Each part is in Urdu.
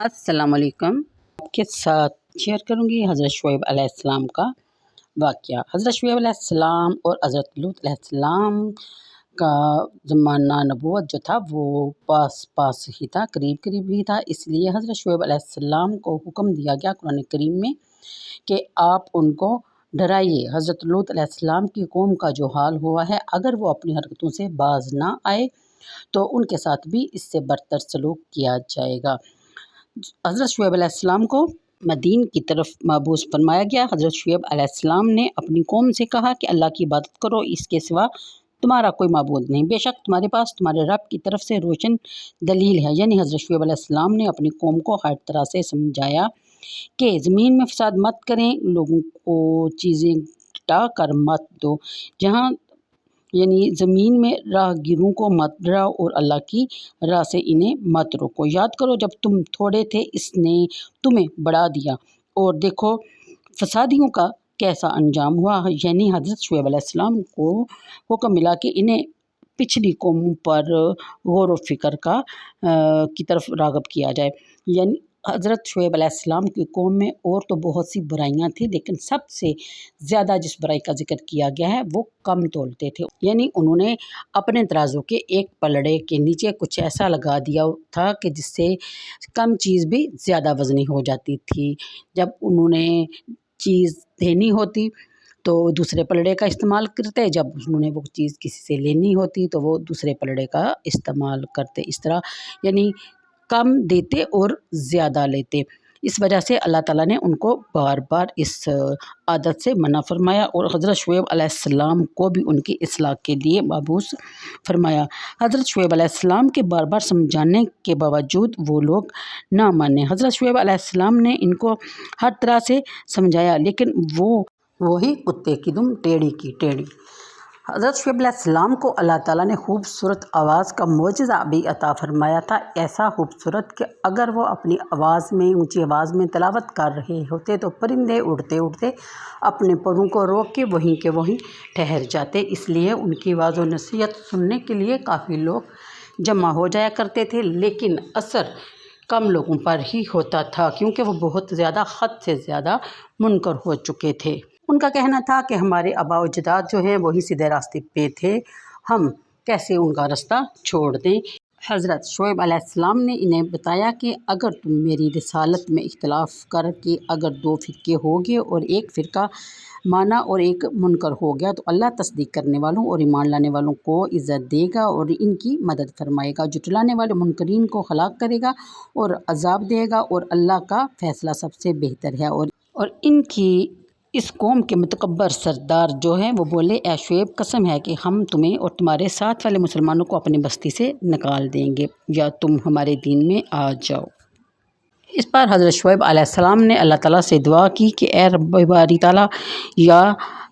السلام علیکم۔ آپ کے ساتھ شیئر کروں گی حضرت شعیب علیہ السلام کا واقعہ۔ حضرت شعیب علیہ السلام اور حضرت لوط علیہ السلام کا زمانہ نبوت جو تھا وہ پاس ہی تھا، قریب ہی تھا۔ اس لیے حضرت شعیب علیہ السلام کو حکم دیا گیا قرآن کریم میں کہ آپ ان کو ڈرائیے۔ حضرت لوط علیہ السلام کی قوم کا جو حال ہوا ہے، اگر وہ اپنی حرکتوں سے باز نہ آئے تو ان کے ساتھ بھی اس سے برتر سلوک کیا جائے گا۔ حضرت شعیب علیہ السلام کو مدین کی طرف مبعوث فرمایا گیا۔ حضرت شعیب علیہ السلام نے اپنی قوم سے کہا کہ اللہ کی عبادت کرو، اس کے سوا تمہارا کوئی معبود نہیں، بے شک تمہارے پاس تمہارے رب کی طرف سے روشن دلیل ہے۔ یعنی حضرت شعیب علیہ السلام نے اپنی قوم کو ہر طرح سے سمجھایا کہ زمین میں فساد مت کریں، لوگوں کو چیزیں ٹا کر مت دو، جہاں یعنی زمین میں راہ گیروں کو مت ڈراؤ اور اللہ کی راہ سے انہیں مت روکو۔ یاد کرو جب تم تھوڑے تھے اس نے تمہیں بڑھا دیا، اور دیکھو فسادیوں کا کیسا انجام ہوا۔ یعنی حضرت شعیب علیہ السلام کو حکم ملا کہ انہیں پچھلی قوموں پر غور و فکر کی طرف راغب کیا جائے۔ یعنی حضرت شعیب علیہ السلام کی قوم میں اور تو بہت سی برائیاں تھیں، لیکن سب سے زیادہ جس برائی کا ذکر کیا گیا ہے وہ کم تولتے تھے۔ یعنی انہوں نے اپنے ترازو کے ایک پلڑے کے نیچے کچھ ایسا لگا دیا تھا کہ جس سے کم چیز بھی زیادہ وزنی ہو جاتی تھی۔ جب انہوں نے چیز دینی ہوتی تو دوسرے پلڑے کا استعمال کرتے، جب انہوں نے وہ چیز کسی سے لینی ہوتی تو وہ دوسرے پلڑے کا استعمال کرتے۔ اس طرح یعنی کم دیتے اور زیادہ لیتے۔ اس وجہ سے اللہ تعالیٰ نے ان کو بار بار اس عادت سے منع فرمایا اور حضرت شعیب علیہ السلام کو بھی ان کی اصلاح کے لیے مبعوث فرمایا۔ حضرت شعیب علیہ السلام کے بار بار سمجھانے کے باوجود وہ لوگ نہ مانے۔ حضرت شعیب علیہ السلام نے ان کو ہر طرح سے سمجھایا، لیکن وہی کتے کی دم ٹیڑھی کی ٹیڑھی۔ حضرت شعیب علیہ السلام کو اللہ تعالیٰ نے خوبصورت آواز کا معجزہ بھی عطا فرمایا تھا، ایسا خوبصورت کہ اگر وہ اپنی اونچی آواز میں تلاوت کر رہے ہوتے تو پرندے اڑتے اڑتے اپنے پروں کو روک کے وہیں کے وہیں ٹھہر جاتے۔ اس لیے ان کی آواز و نصیحت سننے کے لیے کافی لوگ جمع ہو جایا کرتے تھے، لیکن اثر کم لوگوں پر ہی ہوتا تھا کیونکہ وہ بہت زیادہ حد سے زیادہ منکر ہو چکے تھے۔ ان کا کہنا تھا کہ ہمارے آباء و اجداد جو ہیں وہی سیدھے راستے پہ تھے، ہم کیسے ان کا راستہ چھوڑ دیں۔ حضرت شعیب علیہ السلام نے انہیں بتایا کہ اگر تم میری رسالت میں اختلاف کر کے اگر دو فرقے ہو گئے اور ایک فرقہ مانا اور ایک منکر ہو گیا تو اللہ تصدیق کرنے والوں اور ایمان لانے والوں کو عزت دے گا اور ان کی مدد فرمائے گا، جھٹلانے والے منکرین کو ہلاک کرے گا اور عذاب دے گا، اور اللہ کا فیصلہ سب سے بہتر ہے۔ اور ان کی اس قوم کے متکبر سردار جو ہیں وہ بولے، اے شعیب قسم ہے کہ ہم تمہیں اور تمہارے ساتھ والے مسلمانوں کو اپنی بستی سے نکال دیں گے، یا تم ہمارے دین میں آ جاؤ۔ اس پر حضرت شعیب علیہ السلام نے اللہ تعالیٰ سے دعا کی کہ اے رب باری تعالیٰ، یا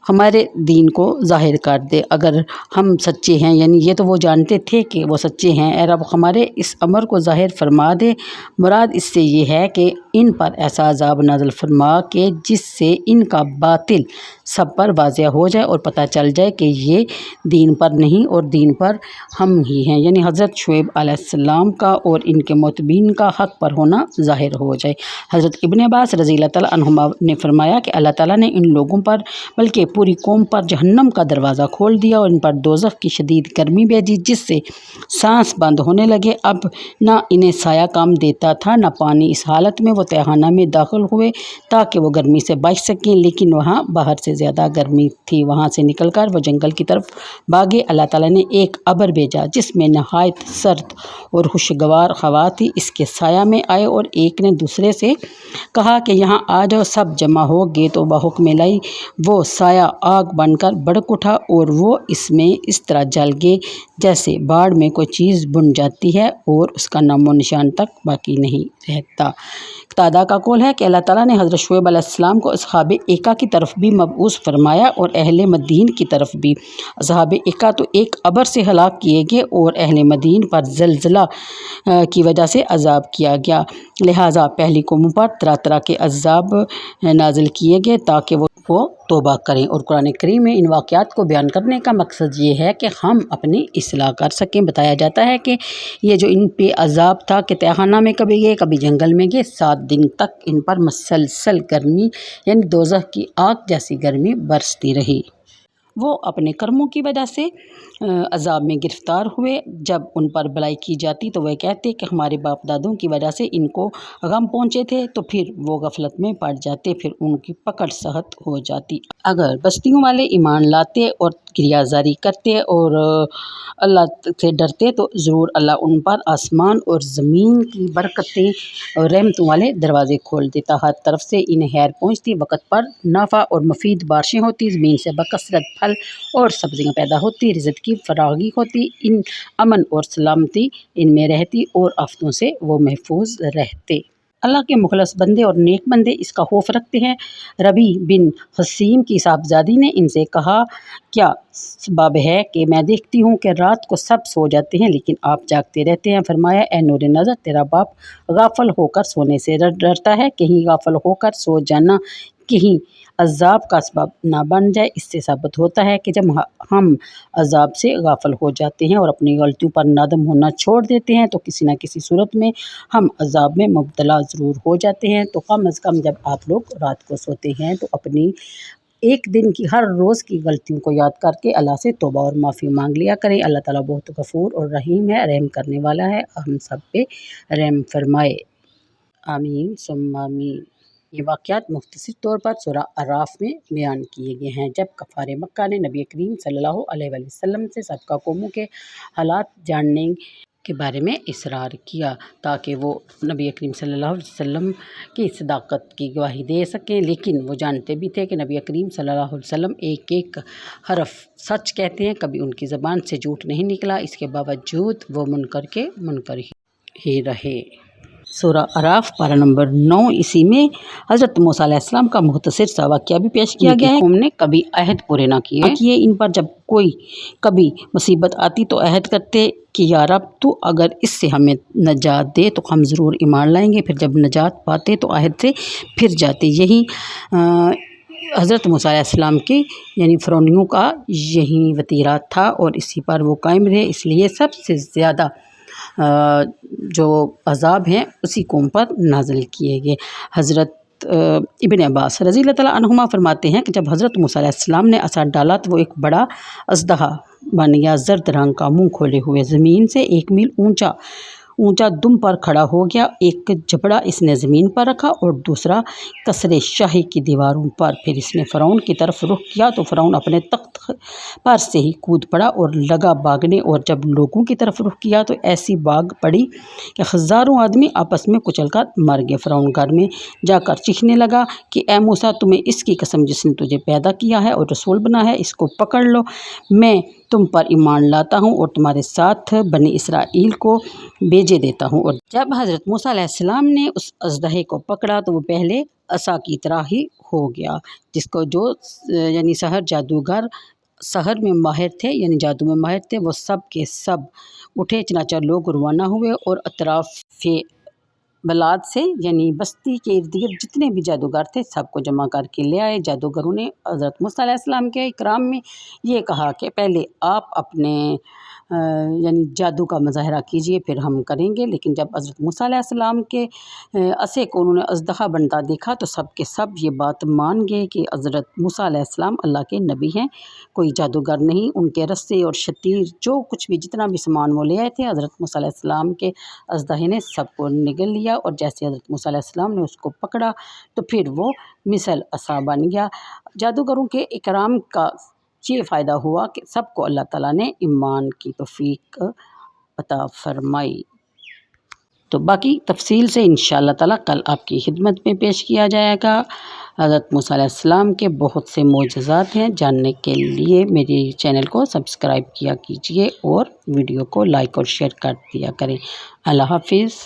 ہمارے دین کو ظاہر کر دے اگر ہم سچے ہیں۔ یعنی یہ تو وہ جانتے تھے کہ وہ سچے ہیں۔ اے رب ہمارے اس امر کو ظاہر فرما دے، مراد اس سے یہ ہے کہ ان پر ایسا عذاب نازل فرما کہ جس سے ان کا باطل سب پر واضح ہو جائے اور پتہ چل جائے کہ یہ دین پر نہیں اور دین پر ہم ہی ہیں۔ یعنی حضرت شعیب علیہ السلام کا اور ان کے متبعین کا حق پر ہونا ظاہر ہو جائے۔ حضرت ابن عباس رضی اللہ تعالیٰ عنہما نے فرمایا کہ اللہ تعالیٰ نے ان لوگوں پر بلکہ پوری قوم پر جہنم کا دروازہ کھول دیا اور ان پر دوزخ کی شدید گرمی بھیجی، جس سے سانس بند ہونے لگے۔ اب نہ انہیں سایہ کام دیتا تھا نہ پانی۔ اس حالت میں وہ تہخانہ میں داخل ہوئے تاکہ وہ گرمی سے بچ سکیں، لیکن وہاں باہر سے زیادہ گرمی تھی۔ وہاں سے نکل کر وہ جنگل کی طرف بھاگے۔ اللہ تعالیٰ نے ایک ابر بھیجا جس میں نہایت سرد اور خوشگوار ہوا تھی، اس کے سایہ میں آئے اور ایک نے دوسرے سے کہا کہ یہاں آ جاؤ۔ سب جمع ہو گئے تو بحکم الہی وہ سایہ آگ بن کر بھڑک اٹھا اور وہ اس میں اس طرح جل گئے جیسے باڑ میں کوئی چیز بن جاتی ہے اور اس کا نام و نشان تک باقی نہیں رہتا۔ قتادہ کا قول ہے کہ اللہ تعالیٰ نے حضرت شعیب علیہ السلام کو اصحاب ایکا کی طرف بھی مبعوث فرمایا اور اہل مدین کی طرف بھی۔ اصحاب ایکا تو ایک ابر سے ہلاک کیے گئے اور اہل مدین پر زلزلہ کی وجہ سے عذاب کیا گیا، لہٰذا پہلی قوموں پر طرح طرح کے عذاب نازل کیے گئے تاکہ وہ وہ توبہ کریں۔ اور قرآن کریم میں ان واقعات کو بیان کرنے کا مقصد یہ ہے کہ ہم اپنی اصلاح کر سکیں۔ بتایا جاتا ہے کہ یہ جو ان پہ عذاب تھا کہ تہخانہ میں کبھی گئے کبھی جنگل میں گئے، 7 دن تک ان پر مسلسل گرمی یعنی دوزخ کی آگ جیسی گرمی برستی رہی۔ وہ اپنے کرموں کی وجہ سے عذاب میں گرفتار ہوئے۔ جب ان پر بلائی کی جاتی تو وہ کہتے کہ ہمارے باپ دادوں کی وجہ سے ان کو غم پہنچے تھے، تو پھر وہ غفلت میں پڑ جاتے، پھر ان کی پکڑ سخت ہو جاتی۔ اگر بستیوں والے ایمان لاتے اور کریا زاری کرتے اور اللہ سے ڈرتے تو ضرور اللہ ان پر آسمان اور زمین کی برکتیں اور رحمتوں والے دروازے کھول دیتا۔ ہر طرف سے انہیں خیر پہنچتی، وقت پر نافع اور مفید بارشیں ہوتی، زمین سے بکثرت پھل اور سبزیاں پیدا ہوتی، رزق کی فراوانی ہوتی، ان امن اور سلامتی ان میں رہتی اور آفتوں سے وہ محفوظ رہتے۔ اللہ کے مخلص بندے اور نیک بندے اس کا خوف رکھتے ہیں۔ ربی بن حسیم کی صاحبزادی نے ان سے کہا، کیا سبب ہے کہ میں دیکھتی ہوں کہ رات کو سب سو جاتے ہیں لیکن آپ جاگتے رہتے ہیں؟ فرمایا، اے نور نظر، تیرا باپ غافل ہو کر سونے سے ڈرتا ہے، کہیں غافل ہو کر سو جانا کہیں عذاب کا سبب نہ بن جائے۔ اس سے ثابت ہوتا ہے کہ جب ہم عذاب سے غافل ہو جاتے ہیں اور اپنی غلطیوں پر نادم ہونا چھوڑ دیتے ہیں تو کسی نہ کسی صورت میں ہم عذاب میں مبتلا ضرور ہو جاتے ہیں۔ تو کم از کم جب آپ لوگ رات کو سوتے ہیں تو اپنی ایک دن کی ہر روز کی غلطیوں کو یاد کر کے اللہ سے توبہ اور معافی مانگ لیا کریں۔ اللہ تعالیٰ بہت غفور اور رحیم ہے، رحم کرنے والا ہے، ہم سب پہ رحم فرمائے، آمین ثم آمین۔ یہ واقعات مختصر طور پر سورہ اعراف میں بیان کیے گئے ہیں۔ جب کفار مکہ نے نبی کریم صلی اللہ علیہ وسلم سے سابقہ قوموں کے حالات جاننے کے بارے میں اصرار کیا تاکہ وہ نبی کریم صلی اللہ علیہ وسلم کی صداقت کی گواہی دے سکیں، لیکن وہ جانتے بھی تھے کہ نبی کریم صلی اللہ علیہ وسلم ایک ایک حرف سچ کہتے ہیں، کبھی ان کی زبان سے جھوٹ نہیں نکلا، اس کے باوجود وہ منکر کے منکر ہی رہے۔ سورہ اعراف پارہ نمبر 9 اسی میں حضرت موسیٰ علیہ السلام کا مختصر سا واقعہ بھی پیش کیا گیا ہے۔ قوم نے کبھی عہد پورے نہ کیے، ان پر جب کوئی کبھی مصیبت آتی تو عہد کرتے کہ یا رب تو اگر اس سے ہمیں نجات دے تو ہم ضرور ایمان لائیں گے، پھر جب نجات پاتے تو عہد سے پھر جاتے۔ یہی حضرت موسیٰ علیہ السلام کی یعنی فرعونیوں کا یہی وتیرہ تھا اور اسی پر وہ قائم رہے، اس لیے سب سے زیادہ جو عذاب ہیں اسی قوم پر نازل کیے گئے۔ حضرت ابن عباس رضی اللہ تعالیٰ عنہما فرماتے ہیں کہ جب حضرت موسیٰ علیہ السلام نے عصا ڈالا تو وہ ایک بڑا اژدہا بن گیا، زرد رنگ کا، منہ کھولے ہوئے، زمین سے 1 میل اونچا دم پر کھڑا ہو گیا۔ ایک جبڑا اس نے زمین پر رکھا اور دوسرا قصر شاہی کی دیواروں پر۔ پھر اس نے فرعون کی طرف رخ کیا تو فرعون اپنے تخت پر سے ہی کود پڑا اور لگا بھاگنے، اور جب لوگوں کی طرف رخ کیا تو ایسی بھاگ پڑی کہ ہزاروں آدمی آپس میں کچل کر مر گئے۔ فرعون گھر میں جا کر چیخنے لگا کہ اے موسیٰ، تمہیں اس کی قسم جس نے تجھے پیدا کیا ہے اور رسول بنا ہے، اس کو پکڑ لو، میں تم پر ایمان لاتا ہوں اور تمہارے ساتھ بنی اسرائیل کو بھیجے دیتا ہوں۔ اور جب حضرت موسیٰ علیہ السلام نے اس اژدہے کو پکڑا تو وہ پہلے عصا کی طرح ہی ہو گیا، جس کو جو یعنی جادوگر سحر میں ماہر تھے یعنی جادو میں ماہر تھے وہ سب کے سب اٹھے، چنانچہ لوگ روانہ ہوئے اور اطراف بلاد سے یعنی بستی کے ارد گرد جتنے بھی جادوگر تھے سب کو جمع کر کے لے آئے۔ جادوگروں نے حضرت موسیٰ علیہ السلام کے اکرام میں یہ کہا کہ پہلے آپ اپنے یعنی جادو کا مظاہرہ کیجئے، پھر ہم کریں گے۔ لیکن جب حضرت موسیٰ علیہ السلام کے عصے کو انہوں نے اژدہا بنتا دیکھا تو سب کے سب یہ بات مان گئے کہ حضرت موسیٰ علیہ السلام اللہ کے نبی ہیں، کوئی جادوگر نہیں۔ ان کے رسے اور شتیر جو کچھ بھی جتنا بھی سامان وہ لے آئے تھے، حضرت موسیٰ علیہ السلام کے اژدہے نے سب کو نگل لیا، اور جیسے حضرت موسیٰ علیہ السلام نے اس کو پکڑا تو پھر وہ مثل عصا بن گیا۔ جادوگروں کے اکرام کا یہ فائدہ ہوا کہ سب کو اللہ تعالیٰ نے ایمان کی توفیق عطا فرمائی۔ تو باقی تفصیل سے انشاءاللہ تعالیٰ کل آپ کی خدمت میں پیش کیا جائے گا۔ حضرت موسیٰ علیہ السلام کے بہت سے معجزات ہیں، جاننے کے لیے میری چینل کو سبسکرائب کیا کیجیے اور ویڈیو کو لائک اور شیئر کر دیا کریں۔ اللہ حافظ۔